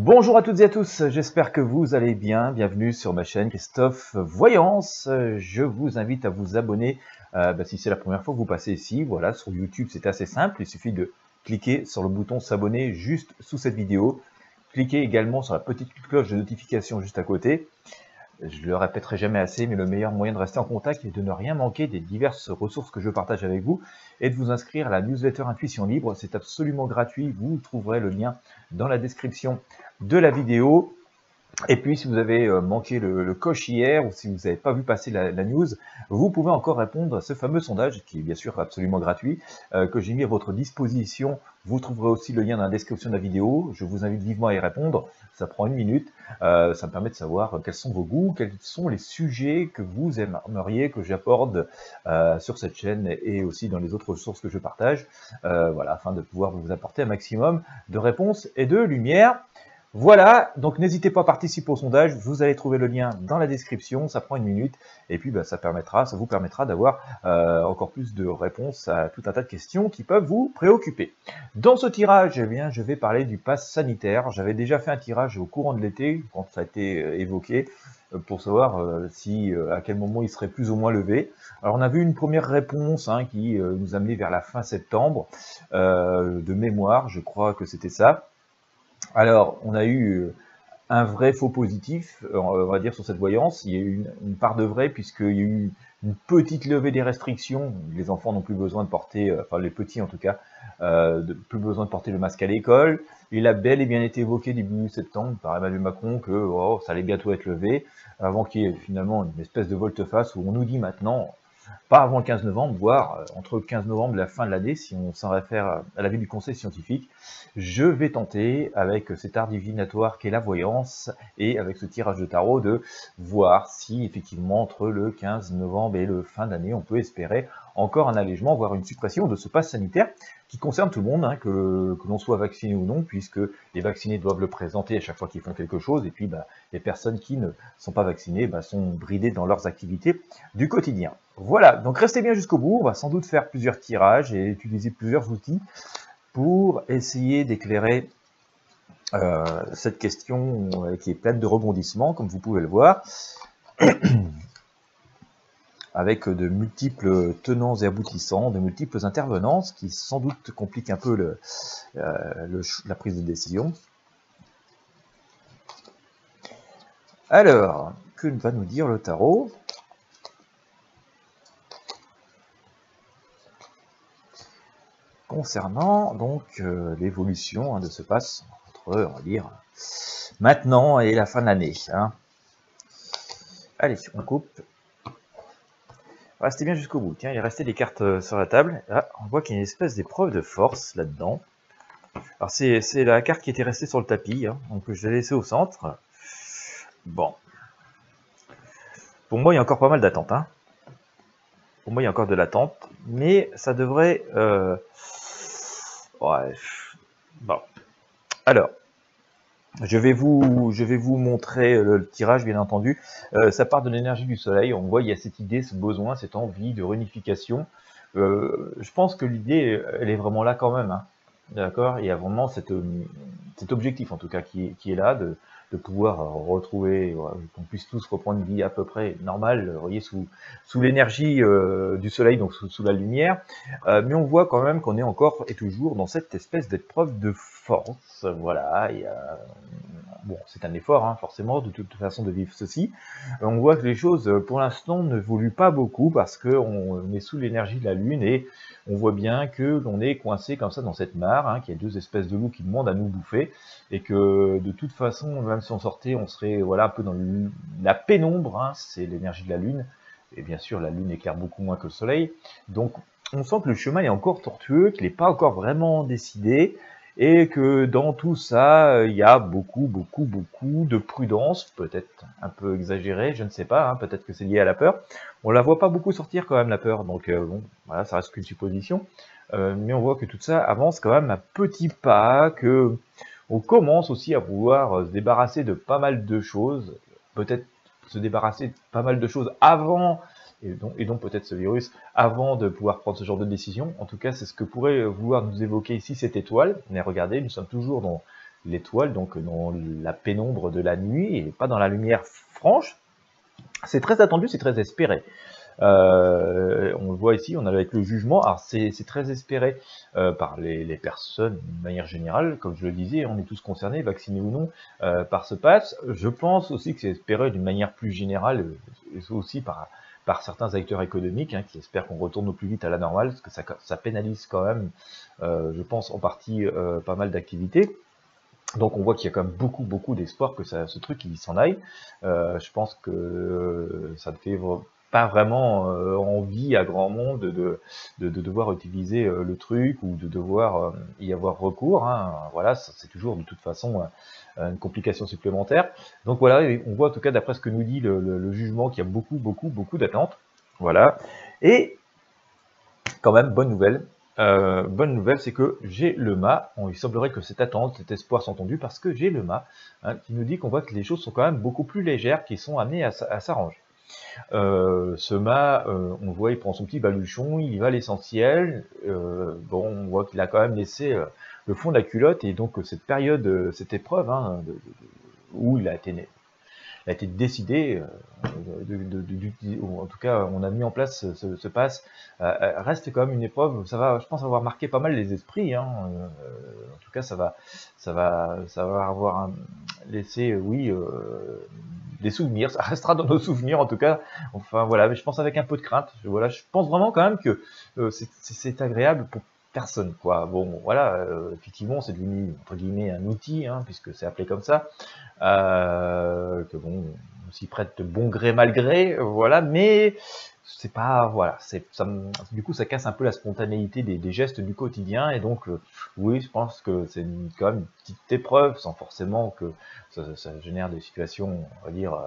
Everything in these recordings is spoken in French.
Bonjour à toutes et à tous, j'espère que vous allez bien. Bienvenue sur ma chaîne Christophe Voyance. Je vous invite à vous abonner si c'est la première fois que vous passez ici. Voilà, sur YouTube c'est assez simple, il suffit de cliquer sur le bouton s'abonner juste sous cette vidéo. Cliquez également sur la petite cloche de notification juste à côté. Je le répéterai jamais assez, mais le meilleur moyen de rester en contact est de ne rien manquer des diverses ressources que je partage avec vous et de vous inscrire à la newsletter Intuition Libre. C'est absolument gratuit, vous trouverez le lien dans la description de la vidéo. Et puis, si vous avez manqué le coche hier ou si vous n'avez pas vu passer la news, vous pouvez encore répondre à ce fameux sondage, qui est bien sûr absolument gratuit, que j'ai mis à votre disposition. Vous trouverez aussi le lien dans la description de la vidéo. Je vous invite vivement à y répondre. Ça prend 1 minute. Ça me permet de savoir quels sont vos goûts, quels sont les sujets que vous aimeriez que j'aborde sur cette chaîne et aussi dans les autres ressources que je partage. Voilà, afin de pouvoir vous apporter un maximum de réponses et de lumière. Voilà, donc n'hésitez pas à participer au sondage, vous allez trouver le lien dans la description, ça prend 1 minute, et puis ça vous permettra d'avoir encore plus de réponses à tout un tas de questions qui peuvent vous préoccuper. Dans ce tirage, eh bien, je vais parler du pass sanitaire. J'avais déjà fait un tirage au courant de l'été, quand ça a été évoqué, pour savoir à quel moment il serait plus ou moins levé. Alors on a vu une première réponse qui nous amenait vers la fin septembre, de mémoire, je crois que c'était ça. Alors, on a eu un vrai faux positif, on va dire, sur cette voyance. Il y a eu une part de vrai, puisqu'il y a eu une petite levée des restrictions. Les enfants n'ont plus besoin de porter, enfin les petits en tout cas, plus besoin de porter le masque à l'école. Il a bel et bien été évoqué début septembre par Emmanuel Macron que ça allait bientôt être levé, avant qu'il y ait finalement une espèce de volte-face où on nous dit maintenant, pas avant le 15 novembre, voire entre le 15 novembre et la fin de l'année, si on s'en réfère à l'avis du conseil scientifique. Je vais tenter, avec cet art divinatoire qu'est la voyance, et avec ce tirage de tarot, de voir si effectivement entre le 15 novembre et le fin d'année, on peut espérer encore un allègement, voire une suppression de ce pass sanitaire, qui concerne tout le monde, que l'on soit vacciné ou non, puisque les vaccinés doivent le présenter à chaque fois qu'ils font quelque chose, et puis les personnes qui ne sont pas vaccinées sont bridées dans leurs activités du quotidien. Voilà, donc restez bien jusqu'au bout, on va sans doute faire plusieurs tirages et utiliser plusieurs outils pour essayer d'éclairer cette question qui est pleine de rebondissements, comme vous pouvez le voir, avec de multiples tenants et aboutissants, de multiples intervenants, ce qui sans doute complique un peu la prise de décision. Alors, que va nous dire le tarot ? Concernant donc l'évolution de ce pass entre, on va dire, maintenant et la fin de l'année. Allez, on coupe. Restez bien jusqu'au bout. Tiens, il est resté des cartes sur la table. Là, on voit qu'il y a une espèce d'épreuve de force là-dedans. Alors c'est la carte qui était restée sur le tapis, donc je l'ai laissée au centre. Bon. Pour moi, il y a encore pas mal d'attentes. Pour moi, il y a encore de l'attente, mais ça devrait... Ouais. Bon. Alors, je vais vous montrer le tirage, bien entendu. Ça part de l'énergie du soleil. On voit, il y a cette idée, ce besoin, cette envie de réunification. Je pense que l'idée, elle est vraiment là quand même. D'accord. Il y a vraiment cet objectif, en tout cas, qui est là, de pouvoir retrouver, qu'on puisse tous reprendre une vie à peu près normale, vous voyez, sous l'énergie du soleil, donc sous la lumière. Mais on voit quand même qu'on est encore et toujours dans cette espèce d'épreuve de force. Voilà, bon, c'est un effort, forcément, de toute façon, de vivre ceci. On voit que les choses, pour l'instant, ne évoluent pas beaucoup parce qu'on est sous l'énergie de la Lune et on voit bien que l'on est coincé comme ça dans cette mare, qu'il y a deux espèces de loups qui demandent à nous bouffer et que de toute façon, même si on sortait, on serait un peu dans la pénombre, c'est l'énergie de la Lune. Et bien sûr, la Lune éclaire beaucoup moins que le Soleil. Donc, on sent que le chemin est encore tortueux, qu'il n'est pas encore vraiment décidé, et que dans tout ça, il y a beaucoup de prudence, peut-être un peu exagérée, je ne sais pas, peut-être que c'est lié à la peur. On la voit pas beaucoup sortir quand même, la peur, donc bon, voilà, ça reste qu'une supposition. Mais on voit que tout ça avance quand même à petits pas, que on commence aussi à vouloir se débarrasser de pas mal de choses, peut-être se débarrasser de pas mal de choses avant, et donc peut-être ce virus, avant de pouvoir prendre ce genre de décision. En tout cas, c'est ce que pourrait vouloir nous évoquer ici cette étoile. Mais regardez, nous sommes toujours dans l'étoile, donc dans la pénombre de la nuit et pas dans la lumière franche. C'est très attendu, c'est très espéré. On le voit ici, on a avec le jugement, alors c'est très espéré par les personnes de manière générale, comme je le disais, on est tous concernés, vaccinés ou non, par ce pass. Je pense aussi que c'est espéré d'une manière plus générale, et aussi par certains acteurs économiques, hein, qui espèrent qu'on retourne au plus vite à la normale, parce que ça pénalise quand même, je pense, en partie pas mal d'activités. Donc on voit qu'il y a quand même beaucoup d'espoir que ce truc il s'en aille. Je pense que ça ne fait pas vraiment envie à grand monde de devoir utiliser le truc ou de devoir y avoir recours. Hein. Voilà, c'est toujours de toute façon une complication supplémentaire. Donc voilà, et on voit en tout cas d'après ce que nous dit le jugement qu'il y a beaucoup d'attentes. Voilà. Et quand même, bonne nouvelle, c'est que j'ai le mât. Il semblerait que cette attente, cet espoir sont tendus parce que j'ai le mât, hein, qui nous dit qu'on voit que les choses sont quand même beaucoup plus légères, qui sont amenées à s'arranger. Ce mât, on voit, il prend son petit baluchon, il va à l'essentiel. Bon, on voit qu'il a quand même laissé le fond de la culotte, et donc cette période, cette épreuve, hein, où il a été décidé, ou en tout cas on a mis en place ce pass, reste quand même une épreuve. Ça va, je pense, avoir marqué pas mal les esprits. Hein, en tout cas, ça va avoir laissé, oui, des souvenirs. Ça restera dans nos souvenirs en tout cas. Enfin voilà, mais je pense avec un peu de crainte. Voilà, je pense vraiment quand même que c'est agréable pour personne, quoi. Bon, voilà, effectivement, c'est devenu entre guillemets un outil, hein, puisque c'est appelé comme ça. Que bon, on s'y prête de bon gré mal gré, voilà, mais c'est pas, voilà, du coup ça casse un peu la spontanéité des gestes du quotidien, et donc oui, je pense que c'est quand même une petite épreuve, sans forcément que ça génère des situations, on va dire,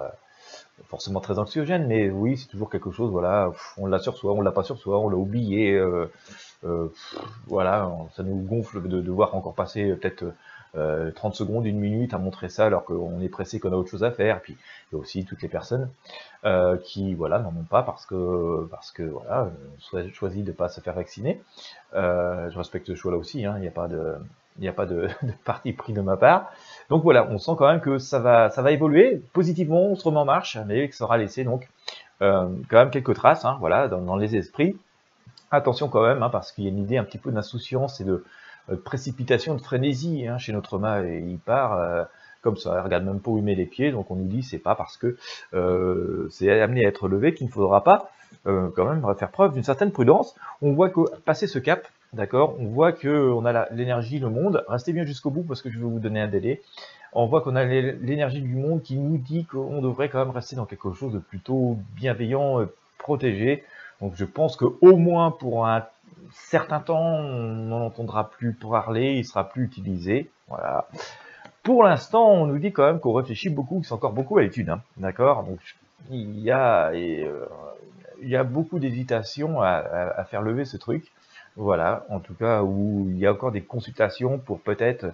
forcément très anxiogènes, mais oui, c'est toujours quelque chose, voilà, on l'a sur soi, on l'a pas sur soi, on l'a oublié, voilà, ça nous gonfle de devoir encore passer peut-être 30 secondes, une minute à montrer ça alors qu'on est pressé, qu'on a autre chose à faire. Puis il y a aussi toutes les personnes qui voilà n'en ont pas parce que voilà choisi de pas se faire vacciner. Je respecte ce choix-là aussi, hein, il n'y a pas de parti pris de ma part. Donc voilà, on sent quand même que ça va évoluer positivement, on se remet en marche, mais que ça aura laissé donc quand même quelques traces, hein, voilà, dans les esprits. Attention quand même, hein, parce qu'il y a une idée un petit peu d'insouciance et de précipitation, de frénésie, hein, chez notre mât, et il part comme ça, il regarde même pas où il met les pieds, donc on nous dit c'est pas parce que c'est amené à être levé qu'il ne faudra pas quand même faire preuve d'une certaine prudence. On voit que passer ce cap, d'accord, on voit que on a l'énergie, le monde, restez bien jusqu'au bout parce que je vais vous donner un délai. On voit qu'on a l'énergie du monde qui nous dit qu'on devrait quand même rester dans quelque chose de plutôt bienveillant, protégé. Donc je pense qu'au moins pour un certain temps, on n'en entendra plus parler, il sera plus utilisé. Voilà. Pour l'instant, on nous dit quand même qu'on réfléchit beaucoup, que c'est encore beaucoup à l'étude, hein, d'accord. Donc il y a beaucoup d'hésitation à faire lever ce truc. Voilà, en tout cas, où il y a encore des consultations pour peut-être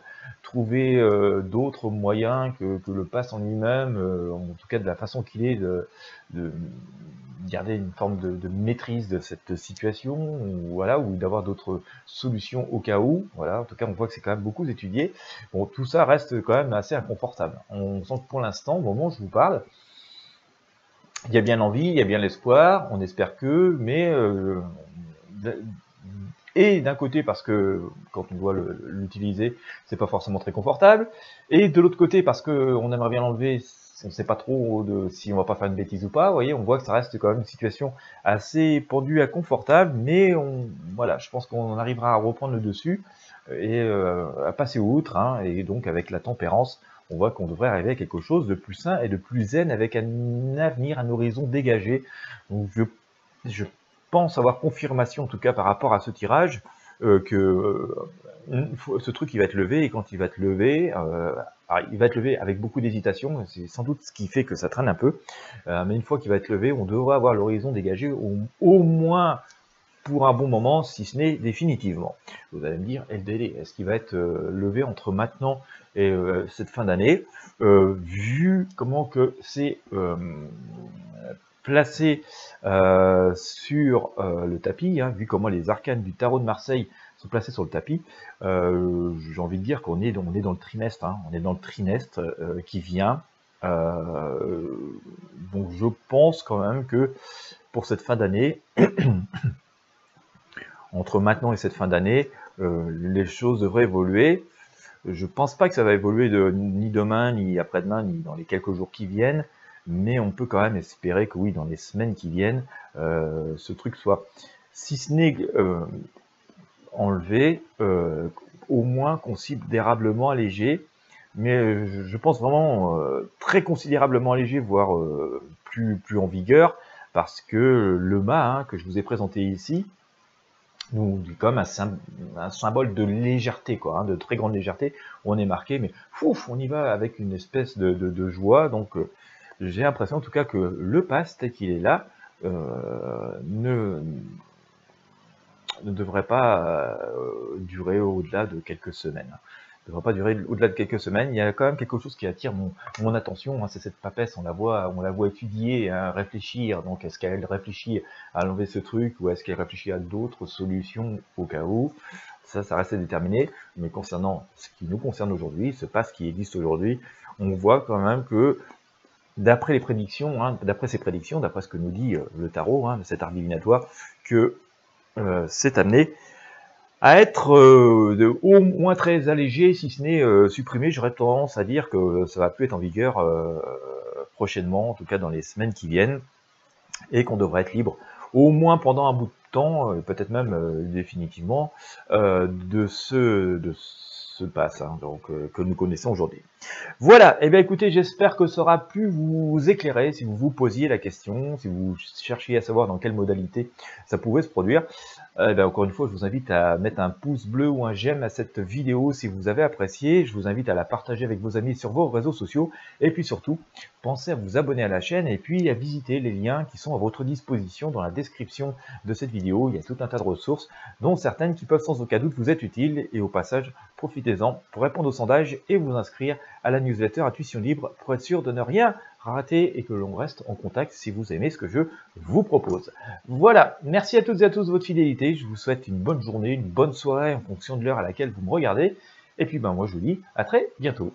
trouver d'autres moyens que le pass en lui-même, en tout cas de la façon qu'il est, de garder une forme de maîtrise de cette situation, ou voilà, ou d'avoir d'autres solutions au cas où. Voilà, en tout cas, on voit que c'est quand même beaucoup étudié. Bon, tout ça reste quand même assez inconfortable. On sent que pour l'instant, au moment où je vous parle, il y a bien l'envie, il y a bien l'espoir, on espère que, mais et d'un côté parce que quand on doit l'utiliser, c'est pas forcément très confortable, et de l'autre côté parce que on aimerait bien l'enlever, on ne sait pas trop si on va pas faire une bêtise ou pas. Vous voyez, on voit que ça reste quand même une situation assez pendue, inconfortable, mais voilà, je pense qu'on arrivera à reprendre le dessus et à passer outre, hein, et donc avec la tempérance, on voit qu'on devrait arriver à quelque chose de plus sain et de plus zen, avec un avenir, un horizon dégagé. Donc je pense avoir confirmation, en tout cas par rapport à ce tirage, que ce truc il va être levé, et quand il va être levé, il va être levé avec beaucoup d'hésitation, c'est sans doute ce qui fait que ça traîne un peu, mais une fois qu'il va être levé, on devrait avoir l'horizon dégagé, au moins pour un bon moment, si ce n'est définitivement. Vous allez me dire, et le délai, est-ce qu'il va être levé entre maintenant et cette fin d'année, vu comment que c'est placé sur le tapis, hein, vu comment les arcanes du tarot de Marseille se placer sur le tapis. J'ai envie de dire qu'on est, on est dans le trimestre, hein, on est dans le trimestre qui vient. Donc je pense quand même que pour cette fin d'année, entre maintenant et cette fin d'année, les choses devraient évoluer. Je pense pas que ça va évoluer ni demain, ni après-demain, ni dans les quelques jours qui viennent, mais on peut quand même espérer que oui, dans les semaines qui viennent, ce truc soit, si ce n'est enlevé, au moins considérablement allégé, mais je pense vraiment très considérablement allégé, voire plus en vigueur, parce que le mât hein, que je vous ai présenté ici, nous dit comme un symbole de légèreté, quoi, hein, de très grande légèreté, où on est marqué, mais fouf, on y va avec une espèce de joie, donc j'ai l'impression en tout cas que le pass tel qu'il est là, ne devrait pas durer au-delà de quelques semaines. Ne devrait pas durer au-delà de quelques semaines. Il y a quand même quelque chose qui attire mon attention, hein, c'est cette papesse, on la voit étudier, hein, réfléchir. Donc est-ce qu'elle réfléchit à enlever ce truc ou est-ce qu'elle réfléchit à d'autres solutions au cas où? Ça reste à déterminer. Mais concernant ce qui nous concerne aujourd'hui, ce pass qui existe aujourd'hui, on voit quand même que d'après les prédictions, hein, d'après ces prédictions, d'après ce que nous dit le tarot, hein, cet art divinatoire, que c'est amené à être au moins très allégé, si ce n'est supprimé. J'aurais tendance à dire que ça va plus être en vigueur prochainement, en tout cas dans les semaines qui viennent, et qu'on devrait être libre au moins pendant un bout de temps, peut-être même définitivement, de ce pass hein, donc, que nous connaissons aujourd'hui. Voilà, et bien écoutez, j'espère que ça aura pu vous éclairer si vous vous posiez la question, si vous cherchiez à savoir dans quelle modalité ça pouvait se produire. Encore une fois, je vous invite à mettre un pouce bleu ou un j'aime à cette vidéo si vous avez apprécié. Je vous invite à la partager avec vos amis sur vos réseaux sociaux. Et puis surtout, pensez à vous abonner à la chaîne et puis à visiter les liens qui sont à votre disposition dans la description de cette vidéo. Il y a tout un tas de ressources, dont certaines qui peuvent sans aucun doute vous être utiles. Et au passage, profitez-en pour répondre au sondage et vous inscrire à la newsletter Intuition Libre pour être sûr de ne rien rater et que l'on reste en contact si vous aimez ce que je vous propose. Voilà, merci à toutes et à tous de votre fidélité. Je vous souhaite une bonne journée, une bonne soirée en fonction de l'heure à laquelle vous me regardez. Et puis moi je vous dis à très bientôt.